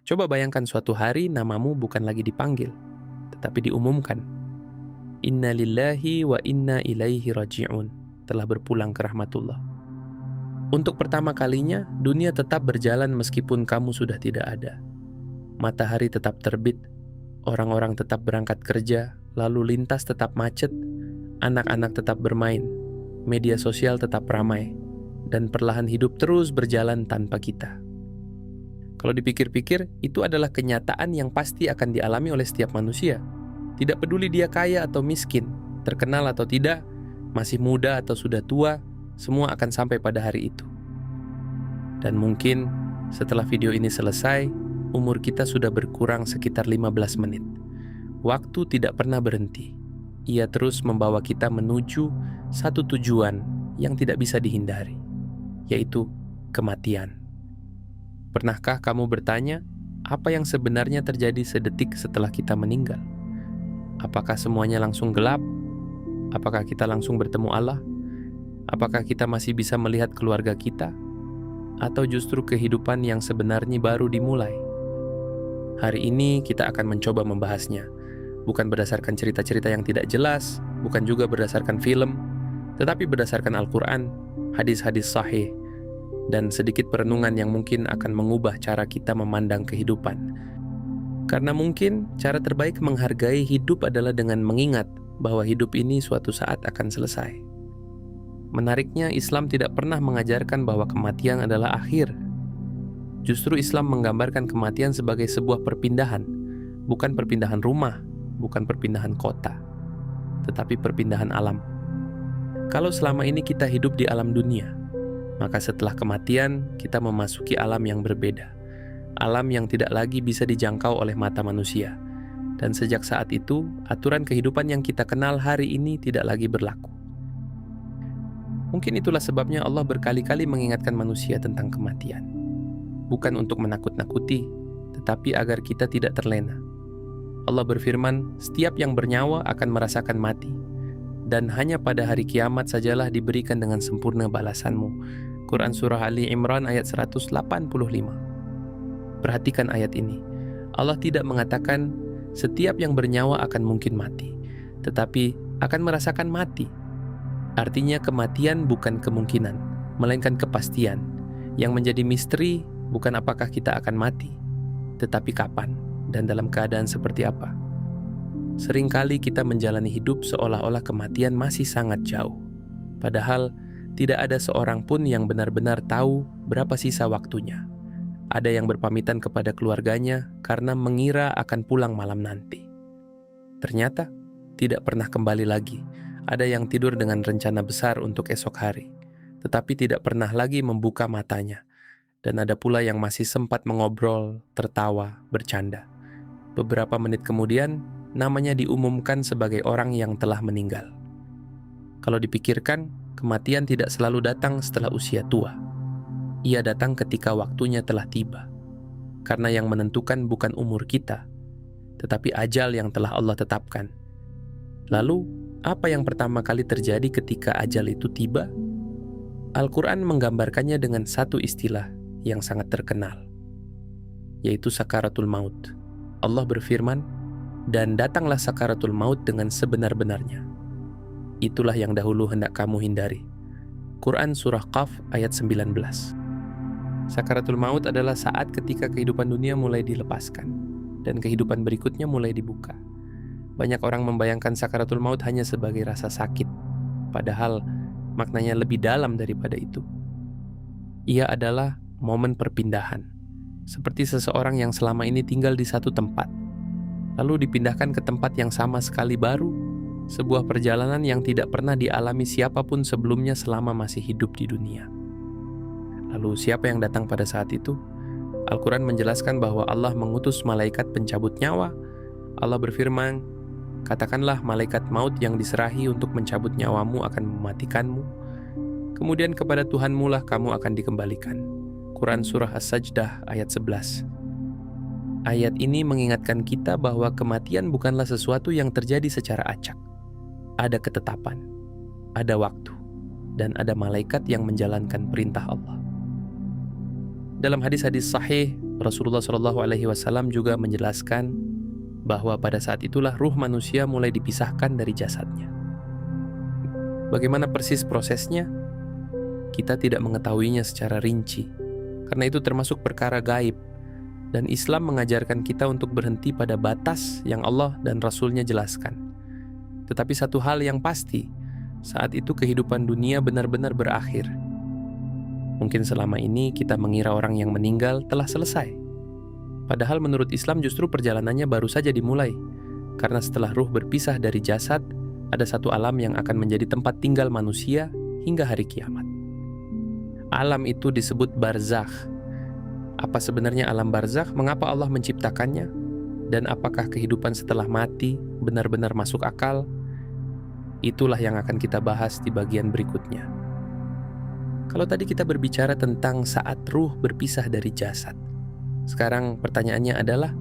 Coba bayangkan suatu hari namamu bukan lagi dipanggil, tetapi diumumkan. Inna lillahi wa inna ilaihi raji'un, telah berpulang ke rahmatullah. Untuk pertama kalinya, dunia tetap berjalan meskipun kamu sudah tidak ada. Matahari tetap terbit, orang-orang tetap berangkat kerja, lalu lintas tetap macet, anak-anak tetap bermain, media sosial tetap ramai, dan perlahan hidup terus berjalan tanpa kita. Kalau dipikir-pikir, itu adalah kenyataan yang pasti akan dialami oleh setiap manusia. Tidak peduli dia kaya atau miskin, terkenal atau tidak, masih muda atau sudah tua, semua akan sampai pada hari itu. Dan mungkin setelah video ini selesai, umur kita sudah berkurang sekitar 15 menit. Waktu tidak pernah berhenti. Ia terus membawa kita menuju satu tujuan yang tidak bisa dihindari, yaitu kematian. Pernahkah kamu bertanya, apa yang sebenarnya terjadi sedetik setelah kita meninggal? Apakah semuanya langsung gelap? Apakah kita langsung bertemu Allah? Apakah kita masih bisa melihat keluarga kita? Atau justru kehidupan yang sebenarnya baru dimulai? Hari ini kita akan mencoba membahasnya. Bukan berdasarkan cerita-cerita yang tidak jelas, bukan juga berdasarkan film, tetapi berdasarkan Al-Quran, hadis-hadis sahih, dan sedikit perenungan yang mungkin akan mengubah cara kita memandang kehidupan. Karena mungkin cara terbaik menghargai hidup adalah dengan mengingat bahwa hidup ini suatu saat akan selesai. Menariknya, Islam tidak pernah mengajarkan bahwa kematian adalah akhir. Justru Islam menggambarkan kematian sebagai sebuah perpindahan, bukan perpindahan rumah, bukan perpindahan kota, tetapi perpindahan alam. Kalau selama ini kita hidup di alam dunia, maka setelah kematian kita memasuki alam yang berbeda, alam yang tidak lagi bisa dijangkau oleh mata manusia. Dan sejak saat itu, aturan kehidupan yang kita kenal hari ini tidak lagi berlaku. Mungkin itulah sebabnya Allah berkali-kali mengingatkan manusia tentang kematian. Bukan untuk menakut-nakuti, tetapi agar kita tidak terlena. Allah berfirman, setiap yang bernyawa akan merasakan mati, dan hanya pada hari kiamat sajalah diberikan dengan sempurna balasanmu. Quran Surah Ali Imran ayat 185. Perhatikan ayat ini. Allah tidak mengatakan setiap yang bernyawa akan mungkin mati, tetapi akan merasakan mati. Artinya kematian bukan kemungkinan, melainkan kepastian. Yang menjadi misteri bukan apakah kita akan mati, tetapi kapan dan dalam keadaan seperti apa. Seringkali kita menjalani hidup seolah-olah kematian masih sangat jauh. Padahal tidak ada seorang pun yang benar-benar tahu berapa sisa waktunya. Ada yang berpamitan kepada keluarganya karena mengira akan pulang malam nanti. Ternyata tidak pernah kembali lagi. Ada yang tidur dengan rencana besar untuk esok hari, tetapi tidak pernah lagi membuka matanya. Dan ada pula yang masih sempat mengobrol, tertawa, bercanda. Beberapa menit kemudian, namanya diumumkan sebagai orang yang telah meninggal. Kalau dipikirkan, kematian tidak selalu datang setelah usia tua. Ia datang ketika waktunya telah tiba. Karena yang menentukan bukan umur kita, tetapi ajal yang telah Allah tetapkan. Lalu, apa yang pertama kali terjadi ketika ajal itu tiba? Al-Quran menggambarkannya dengan satu istilah yang sangat terkenal, yaitu sakaratul maut. Allah berfirman, dan datanglah sakaratul maut dengan sebenar-benarnya. Itulah yang dahulu hendak kamu hindari. Quran Surah Qaf ayat 19. Sakaratul maut adalah saat ketika kehidupan dunia mulai dilepaskan, dan kehidupan berikutnya mulai dibuka. Banyak orang membayangkan sakaratul maut hanya sebagai rasa sakit, padahal maknanya lebih dalam daripada itu. Ia adalah momen perpindahan, seperti seseorang yang selama ini tinggal di satu tempat, lalu dipindahkan ke tempat yang sama sekali baru, sebuah perjalanan yang tidak pernah dialami siapapun sebelumnya selama masih hidup di dunia. Lalu siapa yang datang pada saat itu? Al-Quran menjelaskan bahwa Allah mengutus malaikat pencabut nyawa. Allah berfirman, katakanlah malaikat maut yang diserahi untuk mencabut nyawamu akan mematikanmu. Kemudian kepada Tuhanmu lah kamu akan dikembalikan. Quran Surah As-Sajdah ayat 11. Ayat ini mengingatkan kita bahwa kematian bukanlah sesuatu yang terjadi secara acak. Ada ketetapan, ada waktu, dan ada malaikat yang menjalankan perintah Allah. Dalam hadis-hadis sahih, Rasulullah SAW juga menjelaskan bahwa pada saat itulah ruh manusia mulai dipisahkan dari jasadnya. Bagaimana persis prosesnya? Kita tidak mengetahuinya secara rinci, karena itu termasuk perkara gaib, dan Islam mengajarkan kita untuk berhenti pada batas yang Allah dan Rasul-Nya jelaskan. Tetapi satu hal yang pasti, saat itu kehidupan dunia benar-benar berakhir. Mungkin selama ini kita mengira orang yang meninggal telah selesai. Padahal menurut Islam justru perjalanannya baru saja dimulai, karena setelah ruh berpisah dari jasad, ada satu alam yang akan menjadi tempat tinggal manusia hingga hari kiamat. Alam itu disebut barzakh. Apa sebenarnya alam barzakh? Mengapa Allah menciptakannya? Dan apakah kehidupan setelah mati benar-benar masuk akal? Itulah yang akan kita bahas di bagian berikutnya. Kalau tadi kita berbicara tentang saat ruh berpisah dari jasad, sekarang pertanyaannya adalah,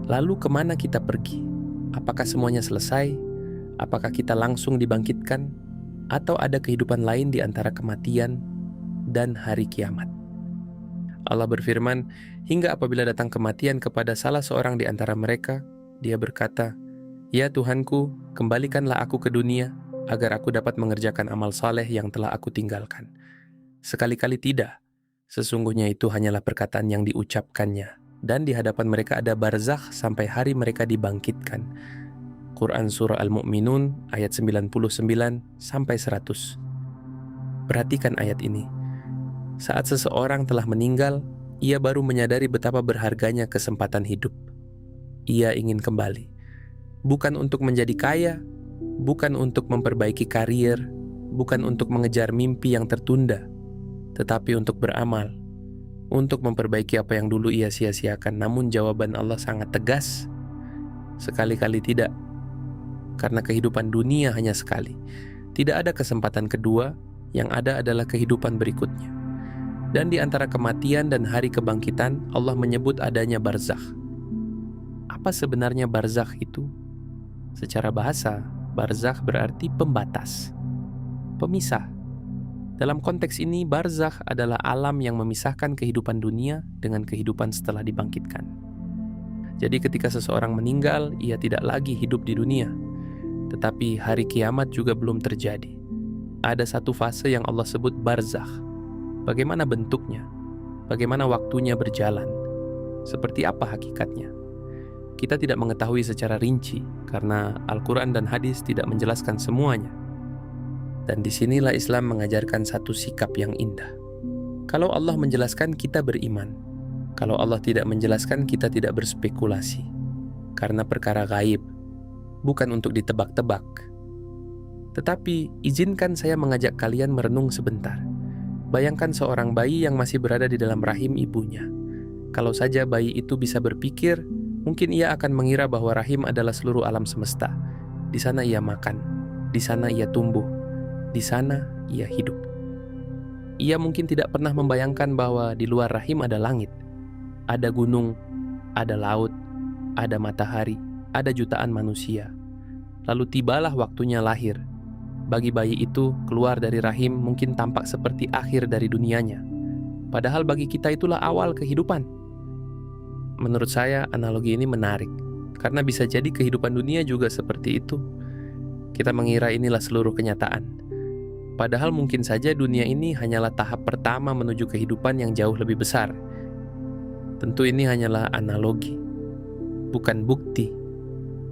lalu kemana kita pergi? Apakah semuanya selesai? Apakah kita langsung dibangkitkan? Atau ada kehidupan lain di antara kematian dan hari kiamat? Allah berfirman, hingga apabila datang kematian kepada salah seorang di antara mereka, dia berkata, "Ya Tuhanku, kembalikanlah aku ke dunia, agar aku dapat mengerjakan amal saleh yang telah aku tinggalkan." Sekali-kali tidak. Sesungguhnya itu hanyalah perkataan yang diucapkannya, dan di hadapan mereka ada barzakh sampai hari mereka dibangkitkan. Quran Surah Al-Mu'minun ayat 99-100. Perhatikan ayat ini. Saat seseorang telah meninggal, ia baru menyadari betapa berharganya kesempatan hidup. Ia ingin kembali. Bukan untuk menjadi kaya, bukan untuk memperbaiki karier, bukan untuk mengejar mimpi yang tertunda, tetapi untuk beramal, untuk memperbaiki apa yang dulu ia sia-siakan. Namun jawaban Allah sangat tegas, sekali-kali tidak, karena kehidupan dunia hanya sekali. Tidak ada kesempatan kedua, yang ada adalah kehidupan berikutnya. Dan di antara kematian dan hari kebangkitan, Allah menyebut adanya barzakh. Apa sebenarnya barzakh itu? Secara bahasa, barzakh berarti pembatas, pemisah. Dalam konteks ini, barzakh adalah alam yang memisahkan kehidupan dunia dengan kehidupan setelah dibangkitkan. Jadi ketika seseorang meninggal, ia tidak lagi hidup di dunia. Tetapi hari kiamat juga belum terjadi. Ada satu fase yang Allah sebut barzakh. Bagaimana bentuknya? Bagaimana waktunya berjalan? Seperti apa hakikatnya? Kita tidak mengetahui secara rinci, karena Al-Quran dan hadis tidak menjelaskan semuanya. Dan disinilah Islam mengajarkan satu sikap yang indah. Kalau Allah menjelaskan, kita beriman. Kalau Allah tidak menjelaskan, kita tidak berspekulasi. Karena perkara gaib, bukan untuk ditebak-tebak. Tetapi izinkan saya mengajak kalian merenung sebentar. Bayangkan seorang bayi yang masih berada di dalam rahim ibunya. Kalau saja bayi itu bisa berpikir, mungkin ia akan mengira bahwa rahim adalah seluruh alam semesta. Di sana ia makan, di sana ia tumbuh, di sana ia hidup. Ia mungkin tidak pernah membayangkan bahwa di luar rahim ada langit, ada gunung, ada laut, ada matahari, ada jutaan manusia. Lalu tibalah waktunya lahir. Bagi bayi itu, keluar dari rahim mungkin tampak seperti akhir dari dunianya. Padahal bagi kita itulah awal kehidupan. Menurut saya, analogi ini menarik, karena bisa jadi kehidupan dunia juga seperti itu. Kita mengira inilah seluruh kenyataan. Padahal mungkin saja dunia ini hanyalah tahap pertama menuju kehidupan yang jauh lebih besar. Tentu ini hanyalah analogi, bukan bukti.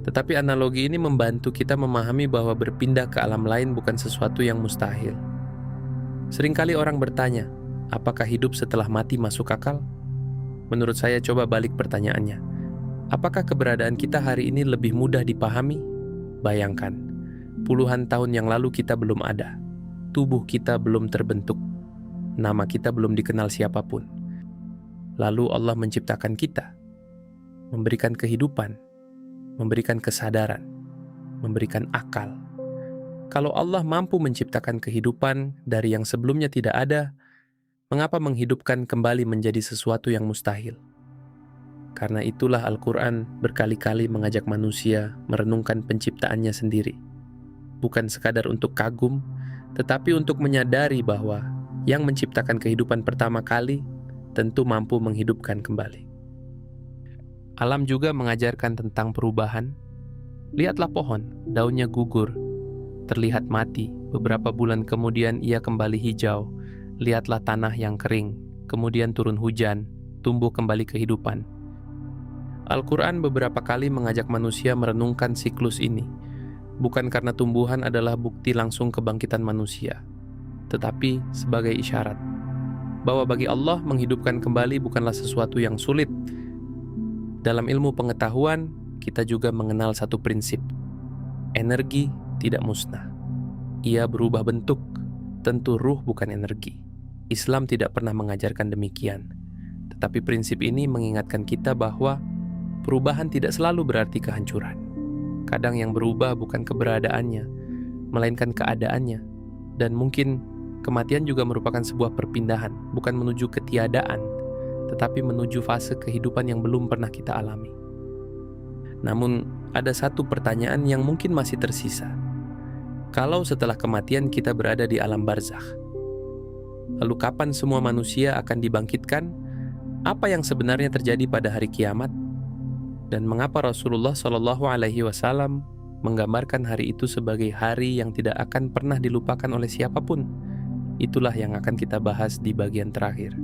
Tetapi analogi ini membantu kita memahami bahwa berpindah ke alam lain bukan sesuatu yang mustahil. Seringkali orang bertanya, apakah hidup setelah mati masuk akal? Menurut saya, coba balik pertanyaannya. Apakah keberadaan kita hari ini lebih mudah dipahami? Bayangkan, puluhan tahun yang lalu kita belum ada. Tubuh kita belum terbentuk, nama kita belum dikenal siapapun. Lalu Allah menciptakan kita, memberikan kehidupan, memberikan kesadaran, memberikan akal. Kalau Allah mampu menciptakan kehidupan dari yang sebelumnya tidak ada, mengapa menghidupkan kembali menjadi sesuatu yang mustahil? Karena itulah Al-Quran berkali-kali mengajak manusia merenungkan penciptaannya sendiri. Bukan sekadar untuk kagum, tetapi untuk menyadari bahwa yang menciptakan kehidupan pertama kali tentu mampu menghidupkan kembali. Alam juga mengajarkan tentang perubahan. Lihatlah pohon, daunnya gugur, terlihat mati. Beberapa bulan kemudian ia kembali hijau. Lihatlah tanah yang kering, kemudian turun hujan, tumbuh kembali kehidupan. Al-Quran beberapa kali mengajak manusia merenungkan siklus ini, bukan karena tumbuhan adalah bukti langsung kebangkitan manusia, tetapi sebagai isyarat bahwa bagi Allah menghidupkan kembali bukanlah sesuatu yang sulit. Dalam ilmu pengetahuan, kita juga mengenal satu prinsip. Energi tidak musnah. Ia berubah bentuk, tentu ruh bukan energi. Islam tidak pernah mengajarkan demikian. Tetapi prinsip ini mengingatkan kita bahwa perubahan tidak selalu berarti kehancuran. Kadang yang berubah bukan keberadaannya, melainkan keadaannya. Dan mungkin kematian juga merupakan sebuah perpindahan, bukan menuju ketiadaan, tetapi menuju fase kehidupan yang belum pernah kita alami. Namun, ada satu pertanyaan yang mungkin masih tersisa. Kalau setelah kematian kita berada di alam barzakh, lalu kapan semua manusia akan dibangkitkan? Apa yang sebenarnya terjadi pada hari kiamat? Dan mengapa Rasulullah SAW menggambarkan hari itu sebagai hari yang tidak akan pernah dilupakan oleh siapapun? Itulah yang akan kita bahas di bagian terakhir.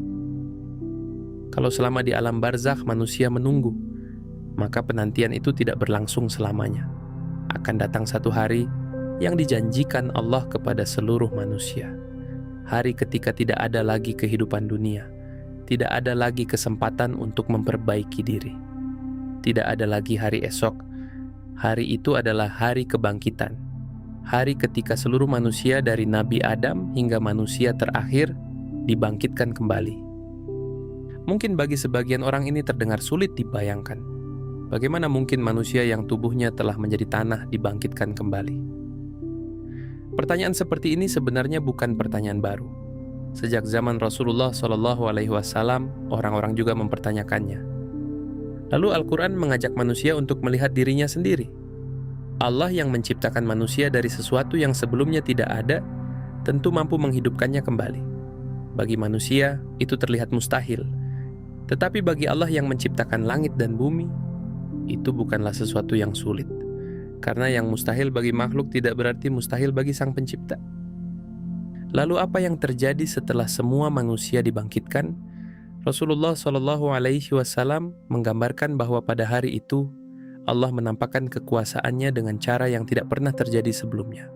Kalau selama di alam barzakh manusia menunggu, maka penantian itu tidak berlangsung selamanya. Akan datang satu hari yang dijanjikan Allah kepada seluruh manusia. Hari ketika tidak ada lagi kehidupan dunia, tidak ada lagi kesempatan untuk memperbaiki diri. Tidak ada lagi hari esok. Hari itu adalah hari kebangkitan. Hari ketika seluruh manusia dari Nabi Adam hingga manusia terakhir dibangkitkan kembali. Mungkin bagi sebagian orang ini terdengar sulit dibayangkan. Bagaimana mungkin manusia yang tubuhnya telah menjadi tanah dibangkitkan kembali? Pertanyaan seperti ini sebenarnya bukan pertanyaan baru. Sejak zaman Rasulullah SAW, orang-orang juga mempertanyakannya. Lalu Al-Quran mengajak manusia untuk melihat dirinya sendiri. Allah yang menciptakan manusia dari sesuatu yang sebelumnya tidak ada, tentu mampu menghidupkannya kembali. Bagi manusia, itu terlihat mustahil. Tetapi bagi Allah yang menciptakan langit dan bumi, itu bukanlah sesuatu yang sulit. Karena yang mustahil bagi makhluk tidak berarti mustahil bagi Sang Pencipta. Lalu apa yang terjadi setelah semua manusia dibangkitkan? Rasulullah SAW menggambarkan bahwa pada hari itu Allah menampakkan kekuasaannya dengan cara yang tidak pernah terjadi sebelumnya.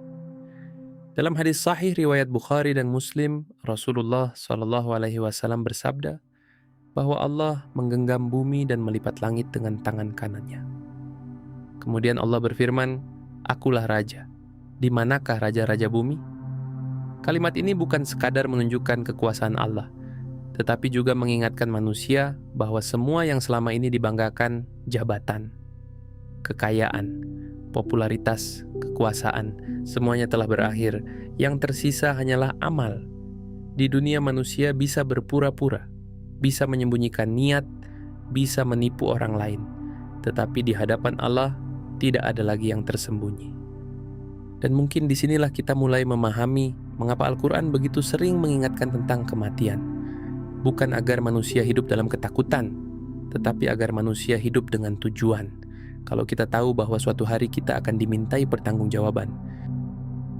Dalam hadis sahih riwayat Bukhari dan Muslim, Rasulullah SAW bersabda bahwa Allah menggenggam bumi dan melipat langit dengan tangan kanannya. Kemudian Allah berfirman, "Akulah Raja. Di manakah raja-raja bumi?" Kalimat ini bukan sekadar menunjukkan kekuasaan Allah, tetapi juga mengingatkan manusia bahwa semua yang selama ini dibanggakan, jabatan, kekayaan, popularitas, kekuasaan, semuanya telah berakhir. Yang tersisa hanyalah amal. Di dunia manusia bisa berpura-pura, bisa menyembunyikan niat, bisa menipu orang lain. Tetapi di hadapan Allah, tidak ada lagi yang tersembunyi. Dan mungkin disinilah kita mulai memahami mengapa Al-Quran begitu sering mengingatkan tentang kematian. Bukan agar manusia hidup dalam ketakutan, tetapi agar manusia hidup dengan tujuan. Kalau kita tahu bahwa suatu hari kita akan dimintai pertanggungjawaban,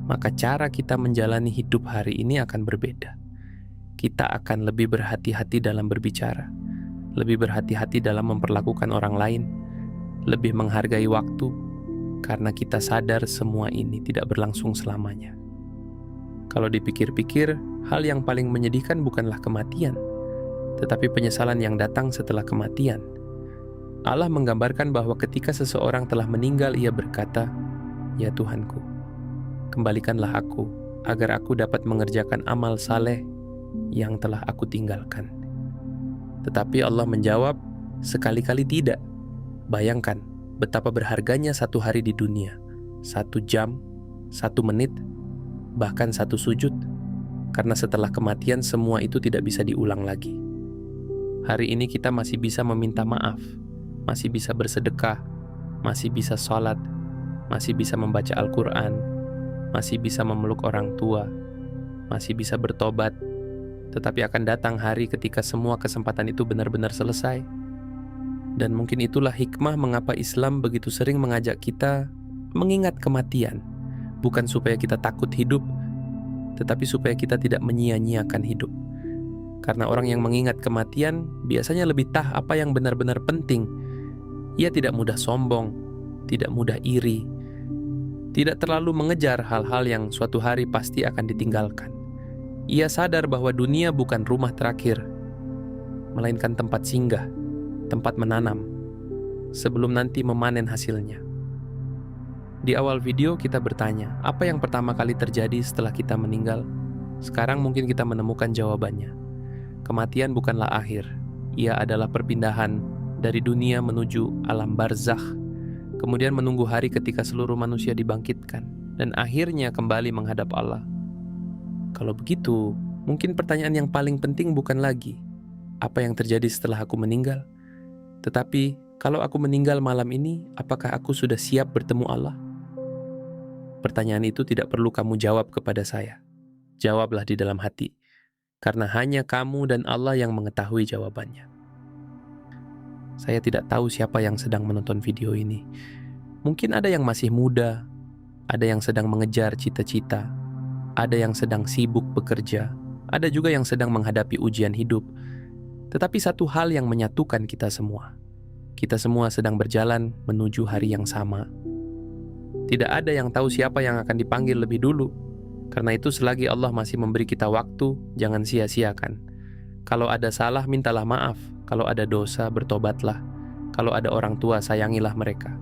maka cara kita menjalani hidup hari ini akan berbeda. Kita akan lebih berhati-hati dalam berbicara, lebih berhati-hati dalam memperlakukan orang lain, lebih menghargai waktu, karena kita sadar semua ini tidak berlangsung selamanya. Kalau dipikir-pikir, hal yang paling menyedihkan bukanlah kematian, tetapi penyesalan yang datang setelah kematian. Allah menggambarkan bahwa ketika seseorang telah meninggal, ia berkata, "Ya Tuhanku, kembalikanlah aku, agar aku dapat mengerjakan amal saleh yang telah aku tinggalkan." Tetapi Allah menjawab, "Sekali-kali tidak." Bayangkan betapa berharganya satu hari di dunia, 1 jam, 1 menit, bahkan 1 sujud. Karena setelah kematian semua itu tidak bisa diulang lagi. Hari ini kita masih bisa meminta maaf, masih bisa bersedekah, masih bisa sholat, masih bisa membaca Al-Quran, masih bisa memeluk orang tua, masih bisa bertobat, tetapi akan datang hari ketika semua kesempatan itu benar-benar selesai. Dan mungkin itulah hikmah mengapa Islam begitu sering mengajak kita mengingat kematian, bukan supaya kita takut hidup, tetapi supaya kita tidak menyia-nyiakan hidup. Karena orang yang mengingat kematian biasanya lebih tahu apa yang benar-benar penting. Ia tidak mudah sombong, tidak mudah iri, tidak terlalu mengejar hal-hal yang suatu hari pasti akan ditinggalkan. Ia sadar bahwa dunia bukan rumah terakhir, melainkan tempat singgah, tempat menanam, sebelum nanti memanen hasilnya. Di awal video kita bertanya, apa yang pertama kali terjadi setelah kita meninggal? Sekarang mungkin kita menemukan jawabannya. Kematian bukanlah akhir, ia adalah perpindahan dari dunia menuju alam barzakh, kemudian menunggu hari ketika seluruh manusia dibangkitkan, dan akhirnya kembali menghadap Allah. Kalau begitu, mungkin pertanyaan yang paling penting bukan lagi, apa yang terjadi setelah aku meninggal? Tetapi, kalau aku meninggal malam ini, apakah aku sudah siap bertemu Allah? Pertanyaan itu tidak perlu kamu jawab kepada saya. Jawablah di dalam hati. Karena hanya kamu dan Allah yang mengetahui jawabannya. Saya tidak tahu siapa yang sedang menonton video ini. Mungkin ada yang masih muda, ada yang sedang mengejar cita-cita, ada yang sedang sibuk bekerja, ada juga yang sedang menghadapi ujian hidup. Tetapi satu hal yang menyatukan kita semua sedang berjalan menuju hari yang sama. Tidak ada yang tahu siapa yang akan dipanggil lebih dulu. Karena itu selagi Allah masih memberi kita waktu, jangan sia-siakan. Kalau ada salah, mintalah maaf. Kalau ada dosa, bertobatlah. Kalau ada orang tua, sayangilah mereka.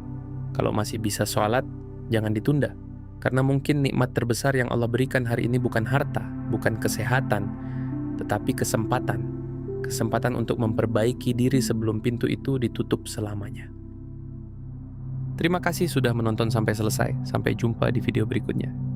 Kalau masih bisa sholat, jangan ditunda. Karena mungkin nikmat terbesar yang Allah berikan hari ini bukan harta, bukan kesehatan, tetapi kesempatan. Kesempatan untuk memperbaiki diri sebelum pintu itu ditutup selamanya. Terima kasih sudah menonton sampai selesai. Sampai jumpa di video berikutnya.